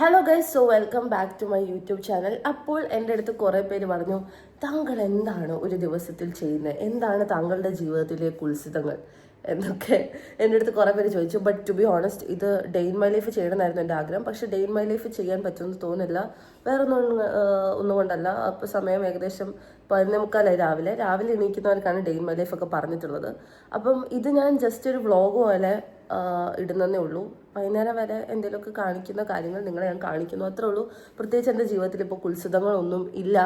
Hello guys, so welcome back to my YouTube channel. അപ്പോൾ എൻ്റെ അടുത്ത് കുറേ പേര് പറഞ്ഞു, താങ്കൾ എന്താണ് ഒരു ദിവസത്തിൽ ചെയ്യുന്നത്, എന്താണ് താങ്കളുടെ ജീവിതത്തിലെ കുൽസിതങ്ങൾ എന്നൊക്കെ എൻ്റെ അടുത്ത് കുറേ പേര് ചോദിച്ചു. ബട്ട് ടു ബി ഓണസ്റ്റ്, ഇത് ഡേ ഇൻ മൈ ലൈഫ് ചെയ്യണമെന്നായിരുന്നു എൻ്റെ ആഗ്രഹം. പക്ഷേ ഡേ ഇൻ മൈ ലൈഫ് ചെയ്യാൻ പറ്റുമെന്ന് തോന്നില്ല. വേറെ ഒന്നും കൊണ്ടല്ല. അപ്പോൾ സമയം ഏകദേശം 11:45 രാവിലെ എണീക്കുന്നവർക്കാണ് ഡേ ഇൻ മൈ ലൈഫ് ഒക്കെ പറഞ്ഞിട്ടുള്ളത്. അപ്പം ഇത് ഞാൻ ജസ്റ്റ് ഒരു വ്ളോഗ് പോലെ ഇടുന്നതേ ഉള്ളൂ. വൈകുന്നേരം വരെ എന്തെങ്കിലുമൊക്കെ കാണിക്കുന്ന കാര്യങ്ങൾ നിങ്ങളെ ഞാൻ കാണിക്കുന്നു, അത്രേ ഉള്ളൂ. പ്രത്യേകിച്ച് എൻ്റെ ജീവിതത്തിൽ ഇപ്പോൾ കുൽസിതങ്ങളൊന്നും ഇല്ല.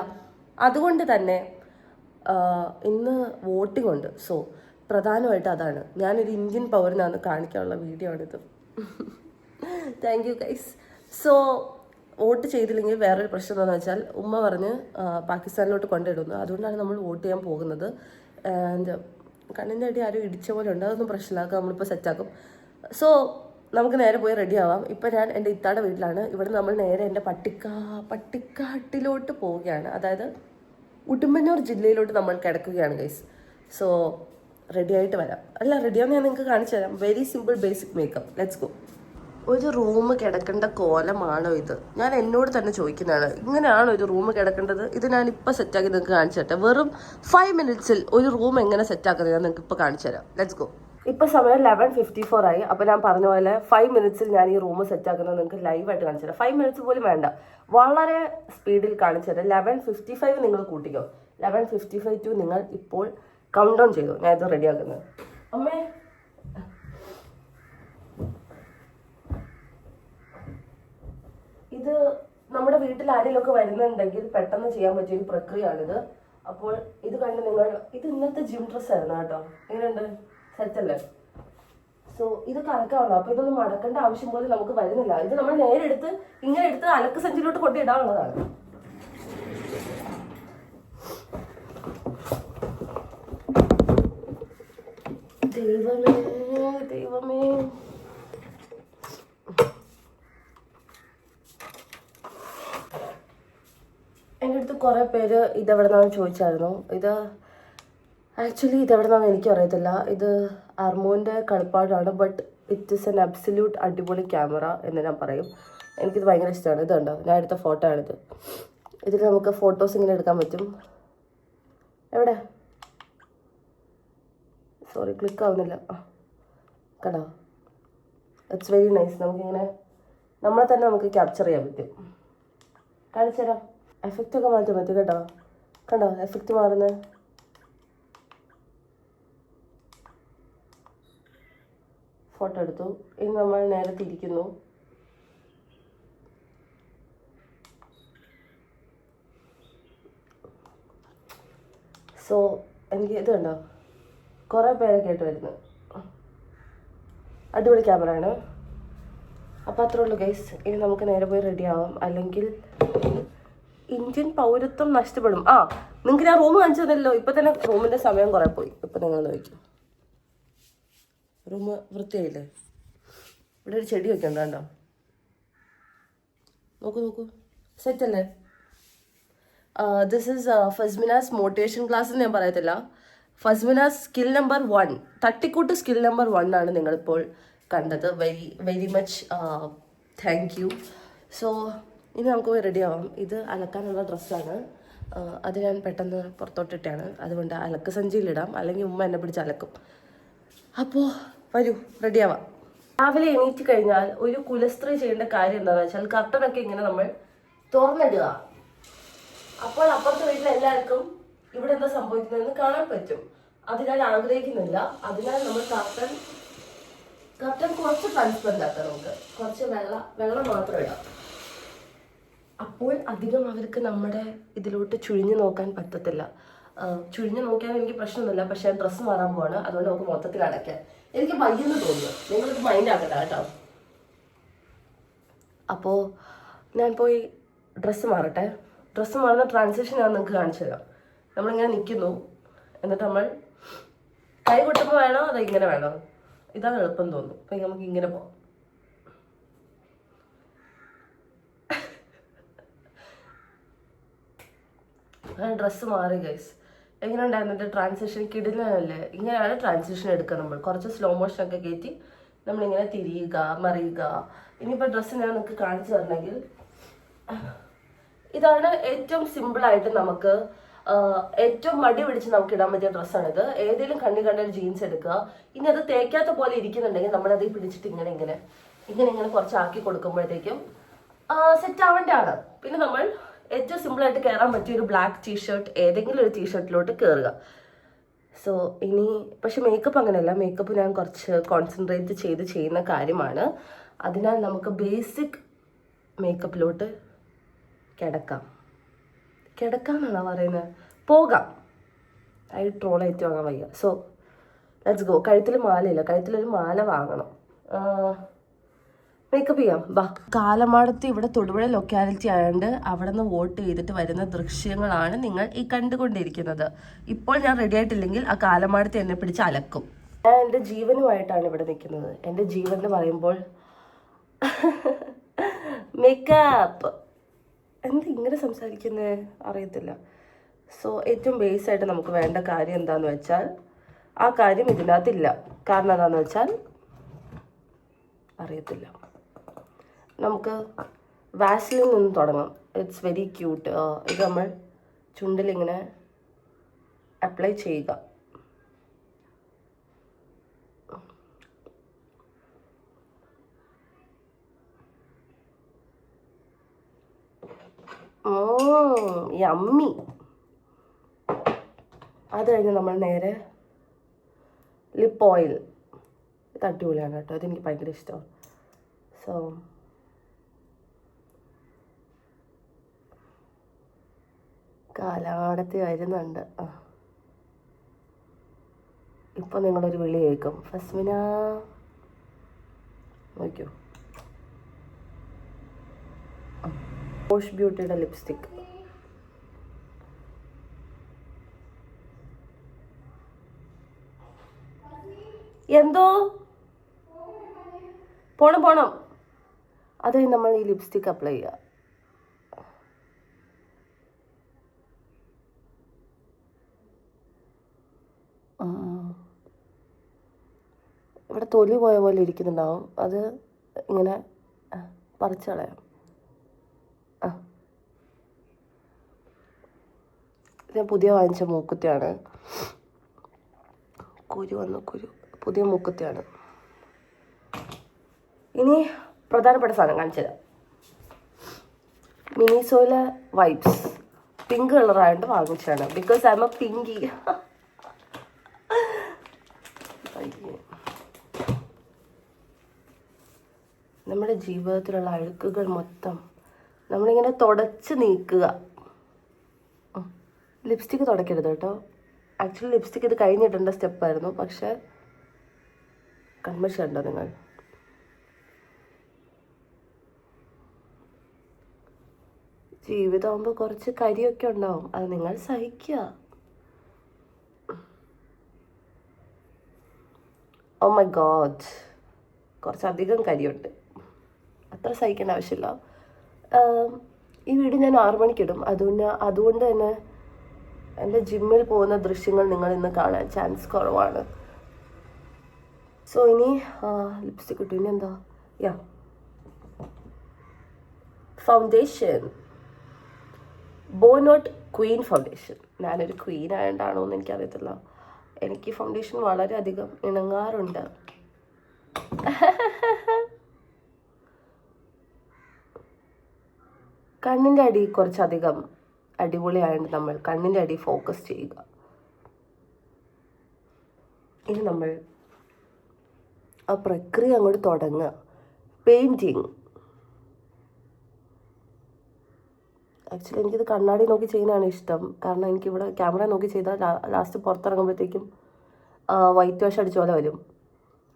അതുകൊണ്ട് തന്നെ ഇന്ന് വോട്ടിംഗ് ഉണ്ട്. സോ പ്രധാനമായിട്ട് അതാണ്. ഞാനൊരു ഇന്ത്യൻ പൗരനാണ് കാണിക്കാനുള്ള വീഡിയോ ആണിത്. Thank you guys. So vote ചെയ്തില്ലെങ്കിൽ വേറൊരു പ്രശ്നം എന്താണെന്ന് വെച്ചാൽ, ഉമ്മ പറഞ്ഞ് പാകിസ്ഥാനിലോട്ട് കൊണ്ടിടുന്നു. അതുകൊണ്ടാണ് നമ്മൾ വോട്ട് ചെയ്യാൻ പോകുന്നത്. ആൻഡ് കണ്ണിൻ്റെ അടി ആരും ഇടിച്ച പോലെ ഉണ്ട്. അതൊന്നും പ്രശ്നമില്ലാക്കാം, നമ്മളിപ്പോൾ സെറ്റാക്കും. സോ നമുക്ക് നേരെ പോയി റെഡി ആവാം. ഇപ്പം ഞാൻ എൻ്റെ ഇത്താടെ വീട്ടിലാണ്. ഇവിടെ നമ്മൾ നേരെ എൻ്റെ പട്ടിക്കാട്ടിലോട്ട് പോവുകയാണ്. അതായത് ഉടുമ്പന്നൂർ ജില്ലയിലോട്ട് നമ്മൾ കിടക്കുകയാണ് ഗൈസ്. സോ റെഡി ആയിട്ട് വരാം. അല്ല, റെഡിയാന്ന് ഞാൻ നിങ്ങൾക്ക് കാണിച്ചു തരാം. Very simple basic makeup. Let's go. ഒരു റൂം കിടക്കേണ്ട കോലമാണോ ഇത്? ഞാൻ എന്നോട് തന്നെ ചോദിക്കുന്നതാണ്, ഇങ്ങനെയാണോ ഒരു റൂം കിടക്കേണ്ടത്? ഇത് ഞാൻ ഇപ്പോൾ സെറ്റാക്കി നിങ്ങൾക്ക് കാണിച്ചു തരാം. വെറും 5 മിനിറ്റ്സിൽ ഒരു റൂം എങ്ങനെ സെറ്റാക്കുന്നത് ഞാൻ നിങ്ങൾക്ക് ഇപ്പോൾ കാണിച്ചു തരാം. Let's go. ഇപ്പോൾ സമയം 11:54 ആയി. അപ്പോൾ ഞാൻ പറഞ്ഞ പോലെ 5 മിനിറ്റ്സിൽ ഞാൻ ഈ റൂം സെറ്റാക്കുന്നത് നിങ്ങൾക്ക് ലൈവായിട്ട് കാണിച്ചു തരാം. 5 മിനിറ്റ്സ് പോലും വേണ്ട, വളരെ സ്പീഡിൽ കാണിച്ചു തരാം. 11:55 നിങ്ങൾ കൂട്ടിക്കോ. 11:55 ടു നിങ്ങൾ ഇപ്പോൾ കൗണ്ട് ഡൗൺ ചെയ്തു. ഞാൻ ഇത് റെഡിയാക്കുന്നത്. അമ്മേ, ഇത് നമ്മുടെ വീട്ടിൽ ആരെങ്കിലുമൊക്കെ വരുന്നുണ്ടെങ്കിൽ പെട്ടെന്ന് ചെയ്യാൻ പറ്റിയ ഒരു പ്രക്രിയയാണിത്. അപ്പോൾ ഇത് കണ്ട് നിങ്ങൾ, ഇത് ഇന്നത്തെ ജിം ഡ്രസ് ആയിരുന്നു കേട്ടോ. എങ്ങനെയുണ്ട്? സെറ്റല്ലേ? സോ ഇത് കറക്കാവുള്ളൂ. അപ്പോൾ ഇതൊന്നും മടക്കേണ്ട ആവശ്യം പോലും നമുക്ക് വരുന്നില്ല. ഇത് നമ്മൾ നേരെ എടുത്ത് ഇങ്ങനെ എടുത്ത് അലക്ക് സഞ്ചിയിലോട്ട് കൊണ്ടിടാനുള്ളതാണ്. ദൈവമേ എൻ്റെ അടുത്ത് കുറേ പേര് ഇതെവിടെ നിന്നാണ് ചോദിച്ചായിരുന്നു. ഇത് ആക്ച്വലി ഇതെവിടെ നിന്നാണെന്ന് എനിക്കും അറിയത്തില്ല. ഇത് അർമോൻ്റെ കളിപ്പാടാണ്. But it is an absolute അടിപൊളി ക്യാമറ എന്ന് ഞാൻ പറയും. എനിക്കിത് ഭയങ്കര ഇഷ്ടമാണ്. ഇത് കണ്ടോ, ഞാൻ എടുത്ത ഫോട്ടോ ആണിത്. ഇതിൽ നമുക്ക് ഫോട്ടോസ് ഇങ്ങനെ എടുക്കാൻ പറ്റും. എവിടെ? സോറി, ക്ലിക്ക് ആവുന്നില്ല. കണ്ടോ, ഇറ്റ്സ് വെരി നൈസ്. നമുക്കിങ്ങനെ നമ്മളെ തന്നെ നമുക്ക് ക്യാപ്ചർ ചെയ്യാൻ പറ്റും. കാണിച്ചു തരാം. എഫക്റ്റ് ഒക്കെ മാറ്റാൻ പറ്റും കേട്ടോ. കണ്ടോ എഫക്റ്റ് മാറുന്നത്? ഫോട്ടോ എടുത്തു. ഇനി നമ്മൾ നേരെ തിരിക്കുന്നു. സോ എനിക്ക് ഇത് കണ്ടോ, കുറേ പേരൊക്കെ ആയിട്ട് വരുന്നത്. അടിപൊളി ക്യാമറ ആണ്. അപ്പോൾ അത്രേ ഉള്ളൂ ഗൈസ്. ഇനി നമുക്ക് നേരെ പോയി റെഡി ആവാം, അല്ലെങ്കിൽ ഇന്ത്യൻ പൗരത്വം നഷ്ടപ്പെടും. നിങ്ങൾക്ക് ഞാൻ റൂം കാണിച്ചു തന്നല്ലോ. ഇപ്പം തന്നെ റൂമിൻ്റെ സമയം കുറേ പോയി. ഇപ്പം നിങ്ങൾ നോക്കും, റൂം വൃത്തിയായില്ലേ? ഇവിടെ ഒരു ചെടി വെക്കണ്ട കണ്ടോ? നോക്കൂ, സെറ്റല്ലേ? ദിസ് ഈസ് ഫസ്മിനാസ് മോട്ടിവേഷൻ ക്ലാസ് എന്ന് ഞാൻ പറയത്തില്ല. ഫസ്മിനാസ് സ്കിൽ നമ്പർ 1, തട്ടിക്കൂട്ട് സ്കിൽ നമ്പർ 1 ആണ് നിങ്ങളിപ്പോൾ കണ്ടത്. Very very much thank you. So ഇനി നമുക്ക് പോയി റെഡി ആവാം. ഇത് അലക്കാനുള്ള ഡ്രസ്സാണ്. അത് ഞാൻ പെട്ടെന്ന് പുറത്തോട്ടിട്ടാണ്. അതുകൊണ്ട് അലക്ക് സഞ്ചിയിലിടാം, അല്ലെങ്കിൽ ഉമ്മ എന്നെ പിടിച്ച് അലക്കും. അപ്പോൾ വരൂ, റെഡിയാവാം. രാവിലെ എണീറ്റ് കഴിഞ്ഞാൽ ഒരു കുലസ്ത്രീ ചെയ്യേണ്ട കാര്യം എന്താണെന്ന് വെച്ചാൽ, കർട്ടനൊക്കെ ഇങ്ങനെ നമ്മൾ തുറന്നിടുക. അപ്പോൾ അപ്പുറത്തെ വീട്ടിൽ എല്ലാവർക്കും ഇവിടെ എന്താ സംഭവിക്കുന്നതെന്ന് കാണാൻ പറ്റും. അത് ഞാൻ ആഗ്രഹിക്കുന്നില്ല. അതിനാൽ നമ്മൾ കർട്ടൻ കുറച്ച് ട്രാൻസ്പെറൻ്റ് ആക്കാം. നമുക്ക് കുറച്ച് വെള്ളം മാത്രം ഇടാം. അപ്പോൾ അധികം അവർക്ക് നമ്മുടെ ഇതിലോട്ട് ചുഴിഞ്ഞു നോക്കാൻ പറ്റത്തില്ല. ചുഴിഞ്ഞു നോക്കാൻ എനിക്ക് പ്രശ്നമൊന്നുമില്ല, പക്ഷേ ഡ്രസ്സ് മാറാൻ പോവാണ്. അതുകൊണ്ട് നമുക്ക് മൊത്തത്തിൽ അടയ്ക്കാം. എനിക്ക് വയ്യെന്ന് തോന്നുന്നു, നിങ്ങൾക്ക് മൈൻഡ് ആക്കണ്ട കേട്ടോ. അപ്പോൾ ഞാൻ പോയി ഡ്രസ്സ് മാറട്ടെ. ഡ്രസ്സ് മാറുന്ന ട്രാൻസിഷൻ ഞാൻ നിങ്ങൾക്ക് കാണിച്ചു തരാം. നമ്മളിങ്ങനെ നിൽക്കുന്നു, എന്നിട്ട് നമ്മൾ കൈ കൊട്ടുമ്പോൾ വേണോ അതോ ഇങ്ങനെ വേണോ? ഇതാണ് എളുപ്പം തോന്നുന്നു. അപ്പം നമുക്ക് ഇങ്ങനെ പോകാം. ഡ്രസ്സ് മാറി ഗൈസ്. എങ്ങനെ ഉണ്ടായിരുന്നു ട്രാൻസിഷൻ? കിടിലല്ലേ? ഇങ്ങനെയാണ് ട്രാൻസിഷൻ എടുക്കുക. നമ്മൾ കുറച്ച് സ്ലോ മോഷനൊക്കെ കയറ്റി നമ്മളിങ്ങനെ തിരിയുക, മറിയുക, ഇനിയിപ്പോൾ ഡ്രസ്സ് ഞാൻ നിങ്ങൾക്ക് കാണിച്ചു തരണമെങ്കിൽ ഇതാണ് ഏറ്റവും സിമ്പിളായിട്ട് നമുക്ക് ഏറ്റവും മടി പിടിച്ച് നമുക്ക് ഇടാൻ പറ്റിയ ഡ്രസ്സാണിത്. ഏതെങ്കിലും കണ്ടൊരു ജീൻസ് എടുക്കുക. ഇനി അത് തേക്കാത്ത പോലെ ഇരിക്കുന്നുണ്ടെങ്കിൽ നമ്മളത് പിടിച്ചിട്ട് ഇങ്ങനെ കുറച്ചാക്കി കൊടുക്കുമ്പോഴത്തേക്കും സെറ്റ് ആവേണ്ടതാണ്. പിന്നെ നമ്മൾ ഏറ്റവും സിമ്പിളായിട്ട് കയറാൻ പറ്റിയ ഒരു ബ്ലാക്ക് ടീഷർട്ട്, ഏതെങ്കിലും ഒരു ടീഷർട്ടിലോട്ട് കയറുക. സോ ഇനി പക്ഷെ മേക്കപ്പ് അങ്ങനെയല്ല. മേക്കപ്പ് ഞാൻ കുറച്ച് കോൺസെൻട്രേറ്റ് ചെയ്ത് ചെയ്യുന്ന കാര്യമാണ്. അതിനാൽ നമുക്ക് ബേസിക് മേക്കപ്പിലോട്ട് കിടക്കാന്നാണോ പറയുന്നത്, പോകാം. ട്രോൾ ഏറ്റവും വാങ്ങാൻ വയ്യ. So let's go. കഴുത്തിൽ മാലയില്ല, കഴുത്തിലൊരു മാല വാങ്ങണം. മേക്കപ്പ് ചെയ്യാം ബാ. കാലമാടത്ത് ഇവിടെ തൊടുപുഴ ലൊക്കാലിറ്റി ആയതുകൊണ്ട് അവിടെ നിന്ന് വോട്ട് ചെയ്തിട്ട് വരുന്ന ദൃശ്യങ്ങളാണ് നിങ്ങൾ ഈ കണ്ടുകൊണ്ടിരിക്കുന്നത്. ഇപ്പോൾ ഞാൻ റെഡി ആയിട്ടില്ലെങ്കിൽ ആ കാലമാടത്ത് എന്നെ പിടിച്ച് അലക്കും. ഞാൻ എൻ്റെ ജീവനുമായിട്ടാണ് ഇവിടെ നിൽക്കുന്നത്. എൻ്റെ ജീവൻ എന്ന് പറയുമ്പോൾ മേക്കപ്പ് ഇങ്ങനെ സംസാരിക്കുന്നത് അറിയത്തില്ല. സോ ഏറ്റവും ബേസായിട്ട് നമുക്ക് വേണ്ട കാര്യം എന്താണെന്ന് വെച്ചാൽ ആ കാര്യം ഇതിനകത്തില്ല. കാരണം എന്താണെന്ന് വെച്ചാൽ അറിയത്തില്ല. നമുക്ക് വാസലിൻ നിന്ന് തുടങ്ങാം. It's very cute. ഇത് നമ്മൾ ചുണ്ടിലിങ്ങനെ അപ്ലൈ ചെയ്യുക. യമ്മി. അത് കഴിഞ്ഞ് നമ്മൾ നേരെ ലിപ്പ് ഓയിൽ. ഇത് അടിപൊളിയാണ് കേട്ടോ, അതെനിക്ക് ഭയങ്കര ഇഷ്ടമാണ്. സോ കാലാടത്തി വരുന്നുണ്ട്. ഇപ്പം നിങ്ങളൊരു വിളി കേൾക്കും, ഫസ്മിന നോക്കൂ. പോഷ് ബ്യൂട്ടിയുടെ ലിപ്സ്റ്റിക്. എന്തോ പോണം. അത് നമ്മൾ ഈ ലിപ്സ്റ്റിക് അപ്ലൈ ചെയ്യുക. ഇവിടെ തൊലി പോയ പോലെ ഇരിക്കുന്നുണ്ടാവും, അത് ഇങ്ങനെ പറിച്ച് കളയാം. ഇത് പുതിയ വാങ്ങിച്ച മൂക്കുത്തിയാണ്. കുരു പുതിയ മൂക്കുത്തിയാണ്. ഇനി പ്രധാനപ്പെട്ട സാധനം കാണിച്ചു തരാം. മിനിസോയിലെ വൈപ്സ് പിങ്ക് കളറായിട്ട് വാങ്ങിച്ചതാണ്. Because I M A Pinky. നമ്മുടെ ജീവിതത്തിലുള്ള അഴുക്കുകൾ മൊത്തം നമ്മളിങ്ങനെ തുടച്ച് നീക്കുക. ലിപ്സ്റ്റിക്ക് തുടയ്ക്കരുത് കേട്ടോ. ആക്ച്വലി ലിപ്സ്റ്റിക്ക് ഇത് കഴിഞ്ഞിടേണ്ട സ്റ്റെപ്പായിരുന്നു, പക്ഷെ കൺമഷി ഉണ്ടോ നിങ്ങൾ? ജീവിതമാകുമ്പോൾ കുറച്ച് കരിയൊക്കെ ഉണ്ടാവും, അത് നിങ്ങൾ സഹിക്കുക. ഓ മൈ ഗോഡ്, കുറച്ചധികം കരിയുണ്ട്. അത്ര സഹിക്കേണ്ട ആവശ്യമില്ല. ഈ വീഡിയോ ഞാൻ 6 മണിക്കിടും. അതുകൊണ്ട് തന്നെ എൻ്റെ ജിമ്മിൽ പോകുന്ന ദൃശ്യങ്ങൾ നിങ്ങൾ ഇന്ന് കാണാൻ ചാൻസ് കുറവാണ്. സോ ഇനി ലിപ്സ്റ്റിക് ഇട്ടു. ഇനി എന്താ? ഫൗണ്ടേഷൻ, ബോനോട്ട് ക്വീൻ ഫൗണ്ടേഷൻ. ഞാനൊരു ക്വീൻ ആയതുകൊണ്ടാണോ എന്ന് എനിക്കറിയത്തില്ല. എനിക്ക് ഫൗണ്ടേഷൻ വളരെയധികം ഇണങ്ങാറുണ്ട്. കണ്ണിൻ്റെ അടി കുറച്ചധികം അടിപൊളിയായതുകൊണ്ട് നമ്മൾ കണ്ണിൻ്റെ അടി ഫോക്കസ് ചെയ്യുക. ഇനി നമ്മൾ ആ പ്രക്രിയ അങ്ങോട്ട് തുടങ്ങുക. പെയിൻറ്റിങ്. ആക്ച്വലി എനിക്കിത് കണ്ണാടി നോക്കി ചെയ്യുന്നതാണ് ഇഷ്ടം. കാരണം എനിക്കിവിടെ ക്യാമറ നോക്കി ചെയ്താൽ ലാസ്റ്റ് പുറത്തിറങ്ങുമ്പോഴത്തേക്കും വൈറ്റ് വാഷ് അടിച്ച പോലെ വരും.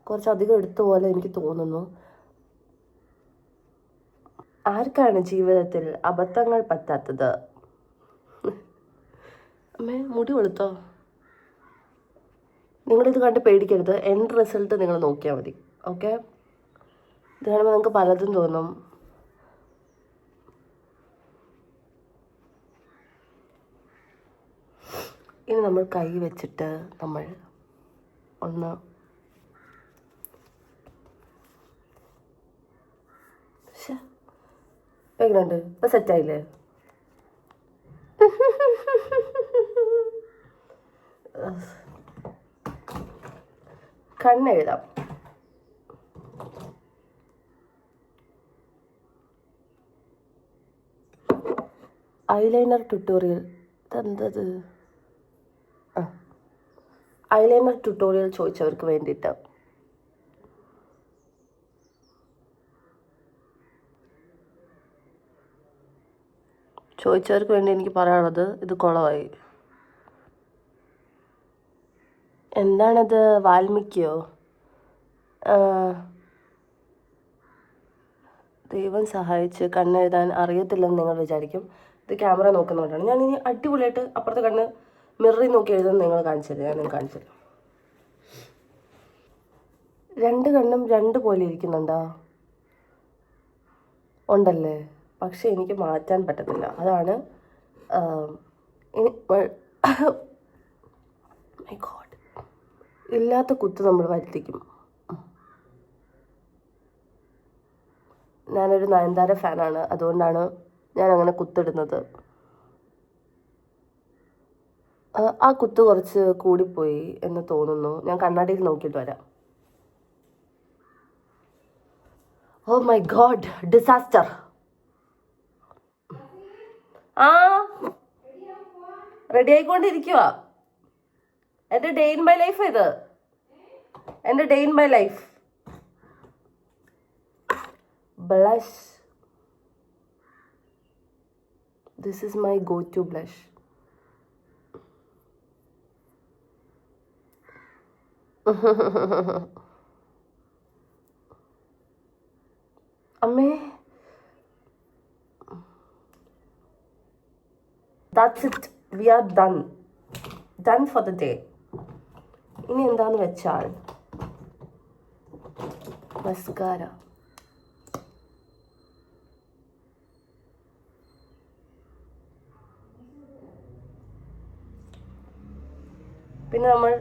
കുറച്ചധികം എടുത്ത പോലെ എനിക്ക് തോന്നുന്നു. ആർക്കാണ് ജീവിതത്തിൽ അബദ്ധങ്ങൾ പറ്റാത്തത്? അമ്മേ മുടി വെളുത്തോ? നിങ്ങളിത് കണ്ട് പേടിക്കരുത്. എൻഡ് റിസൾട്ട് നിങ്ങൾ നോക്കിയാൽ മതി. ഓക്കെ, ഇത് കാണുമ്പോൾ നിങ്ങൾക്ക് പലതും തോന്നും. ഇനി നമ്മൾ കൈ വെച്ചിട്ട് നമ്മൾ ഒന്ന് എങ്ങനെയുണ്ട്? ഇപ്പം സെറ്റായില്ലേ? കണ്ണെഴുതാം. Eyeliner tutorial. ഇതെന്തത്? ആ, ഐലൈനർ ട്യൂട്ടോറിയൽ ചോദിച്ചവർക്ക് വേണ്ടിയിട്ട്. ചോദിച്ചവർക്ക് വേണ്ടി എനിക്ക് പറയാനുള്ളത് ഇത് കുളമായി. എന്താണത്? വാൽമീകിയോ? ദൈവം സഹായിച്ച് കണ്ണെഴുതാൻ അറിയത്തില്ലെന്ന് നിങ്ങൾ വിചാരിക്കും. ഇത് ക്യാമറ നോക്കുന്നതുകൊണ്ടാണ്. ഞാൻ ഇനി അടിപൊളിയായിട്ട് അപ്പുറത്തെ കണ്ണ് മിററിൽ നോക്കി എഴുതുന്നത് നിങ്ങൾ കാണിച്ചത്. ഞാൻ നിങ്ങൾക്ക് കാണിച്ചത്. രണ്ട് കണ്ണും രണ്ട് പോലെ ഇരിക്കുന്നുണ്ടോ? ഉണ്ടല്ലേ? പക്ഷെ എനിക്ക് മാറ്റാൻ പറ്റത്തില്ല. അതാണ് മൈ ഗോഡ്, ഇല്ലാത്ത കുത്ത് നമ്മൾ വരുത്തിക്കും. ഞാനൊരു നയൻതാര ഫാനാണ്, അതുകൊണ്ടാണ് ഞാൻ അങ്ങനെ കുത്തിടുന്നത്. ആ കുത്ത് കുറച്ച് കൂടിപ്പോയി എന്ന് തോന്നുന്നു. ഞാൻ കണ്ണാടിയിൽ നോക്കിയിട്ട് വരാം. Oh my god, disaster. ആ, റെഡി ആയിക്കൊണ്ടിരിക്കുക. എൻ്റെ ഡേ ഇൻ മൈ ലൈഫ് ഇത്. എൻ്റെ day in my life. blush. This is my go-to blush. അമ്മേ, that's it. We are done for the day. ഇനി എന്താന്ന് വെച്ചാൽ മസ്കാര. പിന്നെ നമ്മൾ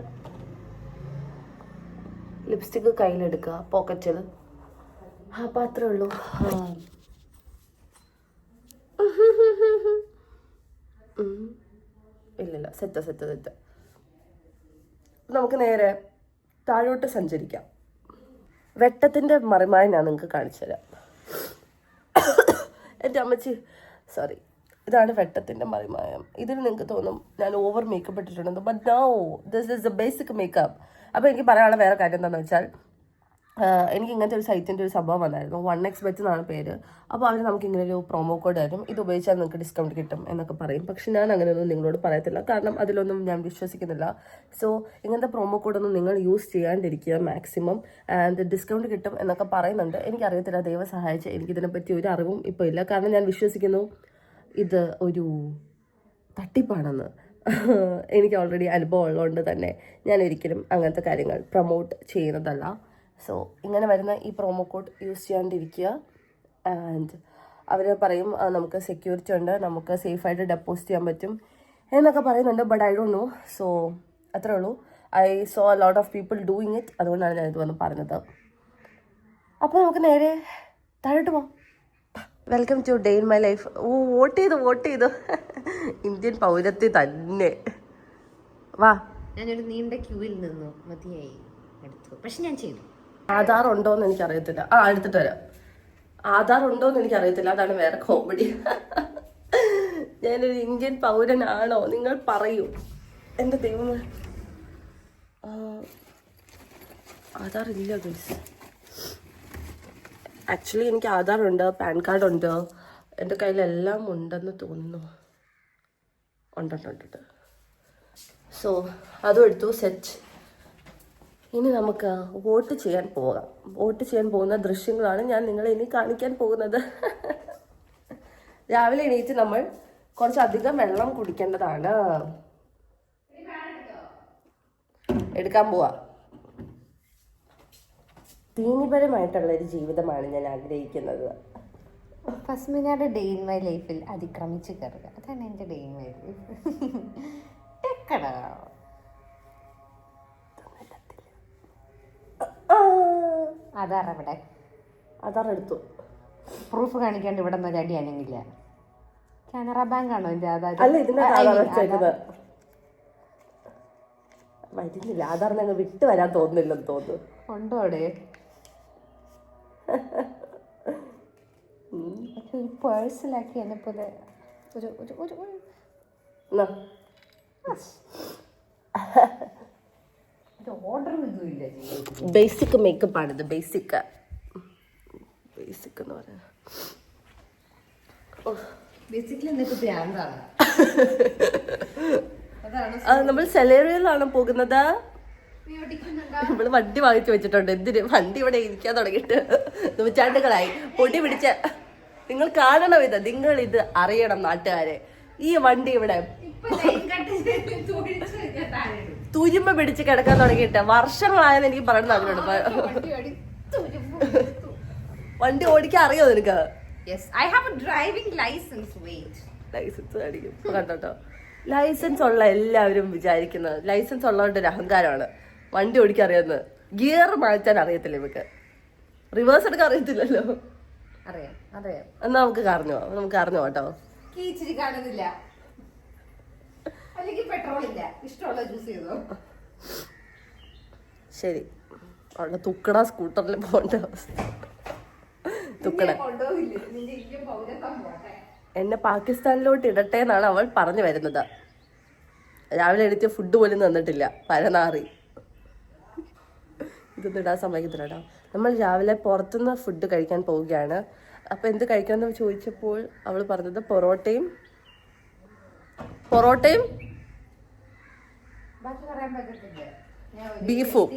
ലിപ്സ്റ്റിക്ക് കയ്യിലെടുക്കുക, പോക്കറ്റിൽ. അപ്പം അത്രേ ഉള്ളൂ. ഇല്ലില്ല, സെറ്റ്. നമുക്ക് നേരെ താഴോട്ട് സഞ്ചരിക്കാം. വെട്ടത്തിൻ്റെ മറിമായി ഞാൻ നിങ്ങൾക്ക് കാണിച്ചു തരാം. എൻ്റെ അമ്മച്ചി, സോറി, ഇതാണ് വെട്ടത്തിൻ്റെ മറിമായം. ഇതിൽ നിങ്ങൾക്ക് തോന്നും ഞാൻ ഓവർ മേക്കപ്പ് ഇട്ടിട്ടുണ്ടെന്ന്. But no, this is the basic makeup. അപ്പോൾ എനിക്ക് പറയാനുള്ള വേറെ കാര്യം എന്താണെന്ന് വെച്ചാൽ, എനിക്ക് ഇങ്ങനത്തെ ഒരു സൈറ്റിൻ്റെ ഒരു സംഭവം വന്നായിരുന്നു. 1xbet എന്നാണ് പേര്. അപ്പോൾ അവർ നമുക്ക് ഇങ്ങനെ ഒരു പ്രൊമോ കോഡ് തരും. ഇത് ഉപയോഗിച്ചാൽ നിങ്ങൾക്ക് ഡിസ്കൗണ്ട് കിട്ടും എന്നൊക്കെ പറയും. പക്ഷെ ഞാൻ അങ്ങനെയൊന്നും നിങ്ങളോട് പറയത്തില്ല, കാരണം അതിലൊന്നും ഞാൻ വിശ്വസിക്കുന്നില്ല. സോ ഇങ്ങനത്തെ പ്രൊമോ കോഡൊന്നും നിങ്ങൾ യൂസ് ചെയ്യാണ്ടിരിക്കുക മാക്സിമം. ആൻഡ് ഡിസ്കൗണ്ട് കിട്ടും എന്നൊക്കെ പറയുന്നുണ്ട്. എനിക്കറിയത്തില്ല, ദൈവം സഹായിച്ച് എനിക്കിതിനെപ്പറ്റി ഒരു അറിവും ഇപ്പോൾ ഇല്ല. കാരണം ഞാൻ വിശ്വസിക്കുന്നു ഇത് ഒരു തട്ടിപ്പാണെന്ന്. എനിക്ക് ഓൾറെഡി അനുഭവം ഉള്ളതുകൊണ്ട് തന്നെ ഞാൻ ഒരിക്കലും അങ്ങനത്തെ കാര്യങ്ങൾ പ്രൊമോട്ട് ചെയ്യുന്നതല്ല. സോ ഇങ്ങനെ വരുന്ന ഈ പ്രൊമോ കോഡ് യൂസ് ചെയ്യാണ്ടിരിക്കുക. ആൻഡ് അവർ പറയും നമുക്ക് സെക്യൂരിറ്റി ഉണ്ട്, നമുക്ക് സേഫായിട്ട് ഡെപ്പോസിറ്റ് ചെയ്യാൻ പറ്റും എന്നൊക്കെ പറയുന്നുണ്ട്. But I don't know. So അത്രേ ഉള്ളൂ. I so a lot of people doing it. അതുകൊണ്ടാണ് ഞാൻ ഇത് വന്ന് പറഞ്ഞത്. അപ്പോൾ നമുക്ക് നേരെ താഴോട്ട് പോകാം. Welcome to day in my life. Vote ചെയ്തു. ഇന്ത്യൻ പൗരത്വം തന്നെ. വാ. ഞാനൊരു നീണ്ട ക്യൂവിൽ നിന്നു, മതിയായി, എടുത്തു. പക്ഷെ ഞാൻ ചെയ്തു. ആധാർ ഉണ്ടോയെന്ന് എനിക്കറിയത്തില്ല. എടുത്തിട്ട് വരാം. ആധാർ ഉണ്ടോയെന്ന് എനിക്കറിയത്തില്ല, അതാണ് വേറെ കോമഡി. ഞാനൊരു ഇന്ത്യൻ പൗരനാണോ നിങ്ങൾ പറയൂ. എൻ്റെ ദൈവമേ, ആധാർ ഇല്ല ഗൈസ്. ആക്ച്വലി എനിക്ക് ആധാർ ഉണ്ട്, പാൻ കാർഡ് ഉണ്ട്, എൻ്റെ കയ്യിലെല്ലാം ഉണ്ടെന്ന് തോന്നുന്നു. ഉണ്ട്. സോ അതും എടുത്തു, സെറ്റ്. ഇനി നമുക്ക് വോട്ട് ചെയ്യാൻ പോകാം. വോട്ട് ചെയ്യാൻ പോകുന്ന ദൃശ്യങ്ങളാണ് ഞാൻ നിങ്ങളെ ഇനി കാണിക്കാൻ പോകുന്നത്. രാവിലെ എണീറ്റ് നമ്മൾ കുറച്ചധികം വെള്ളം കുടിക്കേണ്ടതാണ്. എടുക്കാൻ പോവാ. തീനിപരമായിട്ടുള്ളൊരു ജീവിതമാണ് ഞാൻ ആഗ്രഹിക്കുന്നത്. ഫസ്മിനയുടെ ഡേ ഇൻ മൈ ലൈഫിൽ അതിക്രമിച്ച് കയറുക, അതാണ് എൻ്റെ day in my life. Aadhaar എവിടെ? ആധാർ എടുത്തു. പ്രൂഫ് കാണിക്കാണ്ട് ഇവിടെ നിന്ന് അടി അനങ്ങില്ല. കാനറ ബാങ്ക് ആണോ എൻ്റെ ആധാർ? അല്ല, ഇതിന്റെ ആധാർ വെച്ചേക്കുന്നത് വരുന്നില്ല. ആധാറിന് അങ്ങ് വിട്ട് വരാൻ തോന്നുന്നില്ലെന്ന് തോന്നുന്നു. ഉണ്ടോ അവിടെ? പക്ഷെ ഒരു പേഴ്സലാക്കി എന്നെ പോലെ ഒരു ഒരു ഒരു ഓർഡർ ഇതുമില്ല. ബേസിക് മേക്കപ്പ് ആണിത്. ബേസിക് എന്ന് പറയുന്നത് ബേസിക്കലി എന്നിട്ട് ബ്രാൻഡാണ്. നമ്മൾ സെലേറിയയിലാണ് പോകുന്നത്. നമ്മള് വണ്ടി വാങ്ങിച്ചു വെച്ചിട്ടുണ്ട്. എന്തിന്? വണ്ടി ഇവിടെ ഇരിക്കാൻ തുടങ്ങിയിട്ട് നൂറ്റാണ്ടുകളായി. പൊടി പിടിച്ച നിങ്ങൾ കാണണം ഇത്. നിങ്ങൾ ഇത് അറിയണം നാട്ടുകാരെ. ഈ വണ്ടി ഇവിടെ തുരുമ്പ പിടിച്ച് കിടക്കാൻ തുടങ്ങിയിട്ട് വർഷങ്ങളായെന്ന് എനിക്ക് പറയണം. അതിനോട് വണ്ടി ഓടിക്കാൻ അറിയോ നിനക്ക്? ലൈസൻസ് കാണിക്കും കണ്ടോ. ലൈസൻസ് ഉള്ള എല്ലാവരും വിചാരിക്കുന്നത് ലൈസൻസ് ഉള്ളവരുടെ ഒരു അഹങ്കാരമാണ് വണ്ടി ഓടിക്കാൻ അറിയാവുന്നത്. ഗിയർ മാറ്റാൻ അറിയത്തില്ല ഇവക്ക്. റിവേഴ്സ് എടുക്കാൻ അറിയത്തില്ലല്ലോ. അറിയാം അറിയാം. എന്നാ നമുക്ക് അറിഞ്ഞോ കേട്ടോ. ഇച്ചിരി കാണുന്നില്ല, അല്ലെങ്കിൽ പെട്രോൾ ഇല്ല, ഇഷ്ടമുള്ള ജ്യൂസ് ചെയ്തോ. ശരി, അവിടെ തുക്കട സ്കൂട്ടറിൽ പോകേണ്ട അവസ്ഥ. തുക്കട എന്നെ പാകിസ്ഥാനിലോട്ട് ഇടട്ടെ എന്നാണ് അവൾ പറഞ്ഞു വരുന്നത്. രാവിലെ എണീറ്റ് ഫുഡ് പോലും തന്നിട്ടില്ല. പരനാറി. ഇതൊന്നും ഇടാൻ സമ്മതിക്കത്തില്ലടാ. നമ്മൾ രാവിലെ പുറത്തുനിന്ന് ഫുഡ് കഴിക്കാൻ പോവുകയാണ്. അപ്പം എന്ത് കഴിക്കാമെന്ന് ചോദിച്ചപ്പോൾ അവൾ പറഞ്ഞത് പൊറോട്ടയും ബീഫും.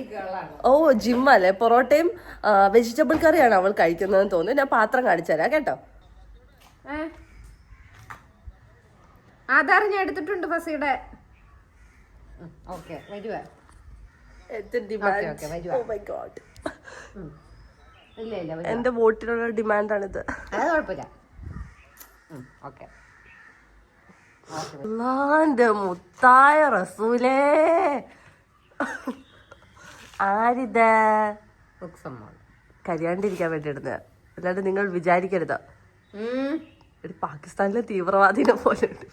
ഓ, ജിമ്മല്ലേ. പൊറോട്ടയും വെജിറ്റബിൾ കറിയാണ് അവൾ കഴിക്കുന്നതെന്ന് തോന്നുന്നു. ഞാൻ പാത്രം കാണിച്ചു തരാം കേട്ടോ. ആധാർ ഞാൻ എടുത്തിട്ടുണ്ട് ഫസിയുടെ. ഓക്കെ വരുവാ. എന്റെ വോട്ടിനുള്ള ഡിമാൻഡാണിത്. അത് കുഴപ്പമില്ല. ഓക്കെ. എന്റെ മുത്തായ റസൂലേ, ആരിത്? കരിയാണ്ടിരിക്കാൻ വേണ്ടി ഇടുന്നത്. അല്ലാണ്ട് നിങ്ങൾ വിചാരിക്കരുത് പാകിസ്ഥാനിലെ തീവ്രവാദിനെ പോലെ ഉണ്ട്.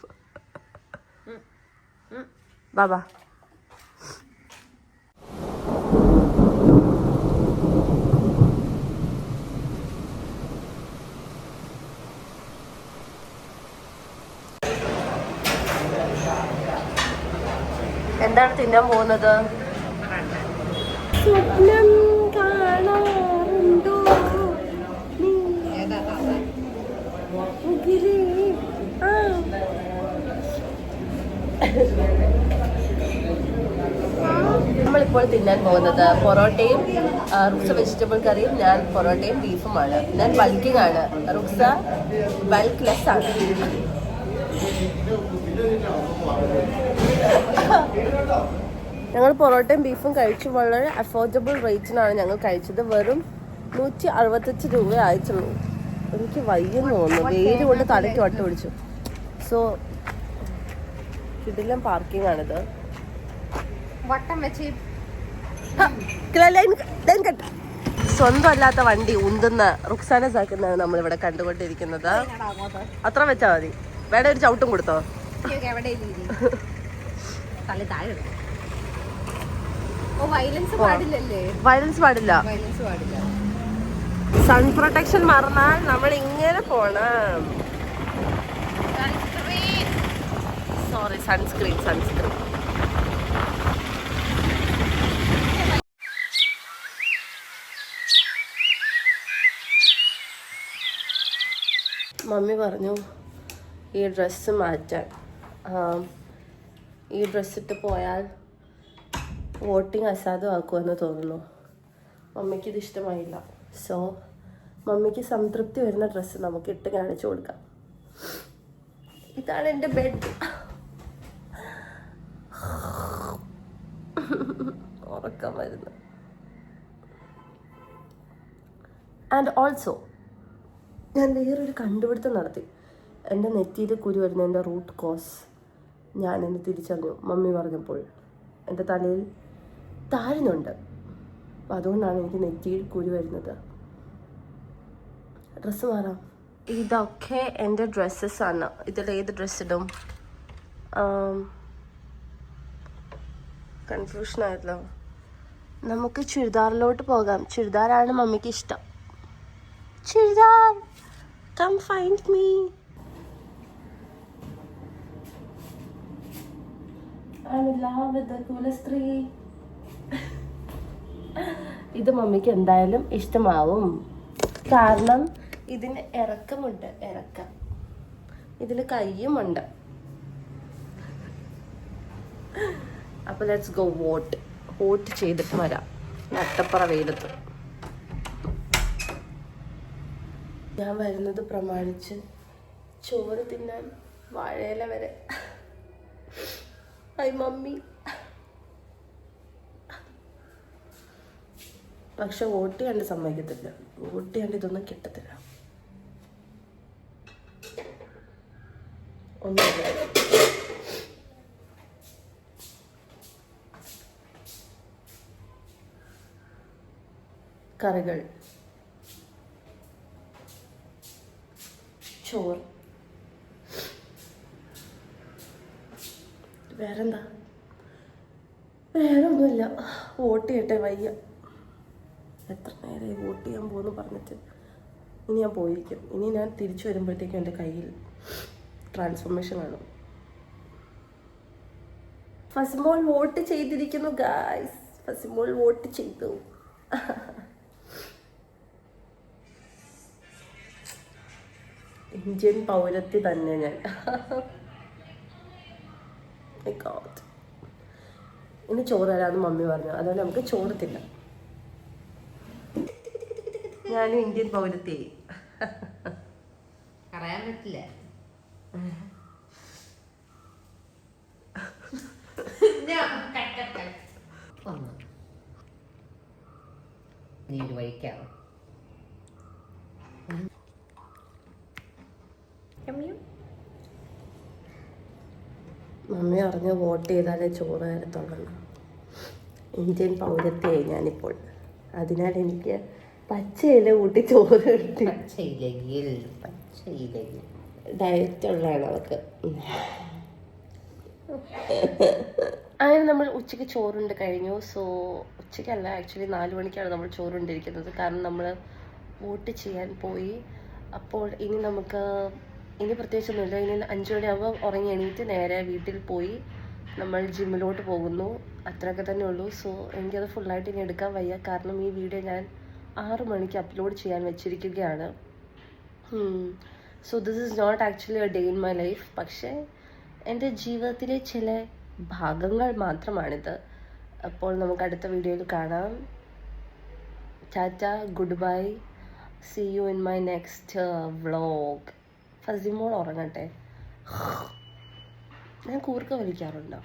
ബാബാ എന്താണ് തിന്നാൻ പോകുന്നത്? സ്വപ്നം കാണാറുണ്ടോ നമ്മളിപ്പോൾ തിന്നാൻ പോകുന്നത് പൊറോട്ടയും റുക്സ വെജിറ്റബിൾ കറിയും. ഞാൻ പൊറോട്ടയും ബീഫുമാണ്. ഞാൻ ബൾക്കിംഗ് ആണ്. റുക്സ ബൾക്ക് ലെസ് ആണ്. ഞങ്ങൾ പൊറോട്ടയും ബീഫും കഴിച്ചു. വളരെ അഫോർഡബിൾ റേറ്റിനാണ് ഞങ്ങൾ കഴിച്ചത്. വെറും 165 രൂപ ആയിട്ടുള്ളൂ. എനിക്ക് വയ്യെന്ന് തോന്നുന്നു. വെയിൽ കൊണ്ട് തലയ്ക്ക് വട്ട പിടിച്ചു. സോ കിടിലം പാർക്കിംഗ് ആണിത്. സ്വന്തം അല്ലാത്ത വണ്ടി ഉന്തുന്ന റുക്സാനെ സാക്കുന്നതാണ് നമ്മളിവിടെ കണ്ടുകൊണ്ടിരിക്കുന്നത്. അത്ര വെച്ചാൽ മതി. വേറെ ഒരു ചവിട്ടും കൊടുത്തോ? വയലൻസ് പാടില്ല. സൺ പ്രൊട്ടക്ഷൻ മറന്നാൽ നമ്മൾ ഇങ്ങനെ പോണം. Sorry, sunscreen. മമ്മി പറഞ്ഞു ഈ ഡ്രസ്സ് മാറ്റാൻ. ഈ ഡ്രസ്സിട്ട് പോയാൽ വോട്ടിംഗ് അസാധുവാക്കുമെന്ന് തോന്നുന്നു. മമ്മിക്ക് ഇത് ഇഷ്ടമായില്ല. സോ മമ്മിക്ക് സംതൃപ്തി വരുന്ന ഡ്രസ്സ് നമുക്ക് ഇട്ട് കാണിച്ചു കൊടുക്കാം. ഇതാണ് എൻ്റെ ബെഡ്. ഉറക്കം വരുന്നു. ആൻഡ് ഓൾസോ ഞാൻ വേറൊരു കണ്ടുപിടുത്തം നടത്തി. എൻ്റെ നെറ്റിയിൽ കുരു വരുന്നതിൻ്റെ റൂട്ട് കോസ് ഞാൻ എന്നെ തിരിച്ചറിഞ്ഞു. മമ്മി പറഞ്ഞപ്പോൾ എൻ്റെ തലയിൽ താഴ്ന്നുണ്ട്. അപ്പം അതുകൊണ്ടാണ് എനിക്ക് നെറ്റിയിൽ കുരു വരുന്നത്. ഡ്രസ്സ് മാറാം. ഇതൊക്കെ എൻ്റെ ഡ്രസ്സസ്സാണ്. ഇതിലേത് ഡ്രസ്സ് ഇടും? കൺഫ്യൂഷൻ ആയല്ലോ. നമുക്ക് ചുരിദാറിലോട്ട് പോകാം. ചുരിദാറാണ് മമ്മിക്ക് ഇഷ്ടം. Churidar, come find me. I'm in love with the coolest tree. ഇത് മമ്മിക്ക് എന്തായാലും ഇഷ്ടമാവും. കാരണം ഇതിന് ഇറക്കമുണ്ട്. ഇതിന് കയ്യുമുണ്ട്. അപ്പോൾ ലെറ്റ്സ് ഗോ വോട്ട് ചെയ്തിട്ട് വരാം നട്ടപ്പുറ വെയിലത്ത്. ഞാൻ വരുന്നത് പ്രമാണിച്ച് ചോറ് തിന്നാൻ വാഴയില വരെ. I mummy. പക്ഷെ വോട്ട് കണ്ട് സമ്മതിക്കത്തില്ല. വോട്ട് കണ്ട് ഇതൊന്നും കിട്ടത്തില്ല. ഒന്നുമില്ല. കറികൾ, ചോറ്, വേറെന്താ? വേറെ ഒന്നുമില്ല. വോട്ട് ചെയ്യട്ടെ. വയ്യ. എത്ര നേരമായി വോട്ട് ചെയ്യാൻ പോകുന്നു പറഞ്ഞിട്ട്. ഇനി ഞാൻ പോയിരിക്കും. ഇനി ഞാൻ തിരിച്ചു വരുമ്പോഴത്തേക്കും എൻ്റെ കയ്യിൽ ട്രാൻസ്ഫോർമേഷൻ കാണും. ഫസിമോൾ വോട്ട് ചെയ്തിരിക്കുന്നു ഗായ്സ്. ഫസിമോൾ വോട്ട് ചെയ്തു. ഇന്ത്യൻ പൗരത്തി തന്നെ ഞാൻ. ഇനി ചോറ് തരാമെന്ന് മമ്മി പറഞ്ഞു. അതുകൊണ്ട് നമുക്ക് ചോറ് തിന്നാം. ഞാനും ഇന്ത്യൻ പൗരത്തി. പറയാൻ പറ്റില്ല. നീ ഒരു വഴിക്കാവോ? മമ്മി പറഞ്ഞ് വോട്ട് ചെയ്താലേ ചോറ് തരത്തുള്ളൂ. ഇന്ത്യൻ പൗരത്വയായി ഞാനിപ്പോൾ. അതിനാൽ എനിക്ക് പച്ചയില കൂട്ടി ചോറ് കിട്ടി. ഡയറ്റ് ഉള്ളതാണ് അവർക്ക്. അങ്ങനെ നമ്മൾ ഉച്ചയ്ക്ക് ചോറുണ്ട് കഴിഞ്ഞു. സോ ഉച്ചയ്ക്കല്ല, ആക്ച്വലി 4 മണിക്കാണ് നമ്മൾ ചോറുണ്ടിരിക്കുന്നത്. കാരണം നമ്മൾ വോട്ട് ചെയ്യാൻ പോയി. അപ്പോൾ ഇനി പ്രത്യേകിച്ചൊന്നുമില്ല. ഇനി 5 മണിയാകുമ്പോൾ ഉറങ്ങി എണീറ്റ് നേരെ വീട്ടിൽ പോയി നമ്മൾ ജിമ്മിലോട്ട് പോകുന്നു. അത്രയൊക്കെ തന്നെ ഉള്ളൂ. സോ എനിക്കത് ഫുള്ളായിട്ട് ഇനി എടുക്കാൻ വയ്യ. കാരണം ഈ വീഡിയോ ഞാൻ 6 മണിക്ക് അപ്ലോഡ് ചെയ്യാൻ വെച്ചിരിക്കുകയാണ്. So this is not actually a day in my life. പക്ഷേ എൻ്റെ ജീവിതത്തിലെ ചില ഭാഗങ്ങൾ മാത്രമാണിത്. അപ്പോൾ നമുക്ക് അടുത്ത വീഡിയോയിൽ കാണാം. Tata, good bye, see you in my next vlog. Fasimol ഉറങ്ങട്ടെ. ഞാൻ കൂർക്ക വലിക്കാറുണ്ടോ?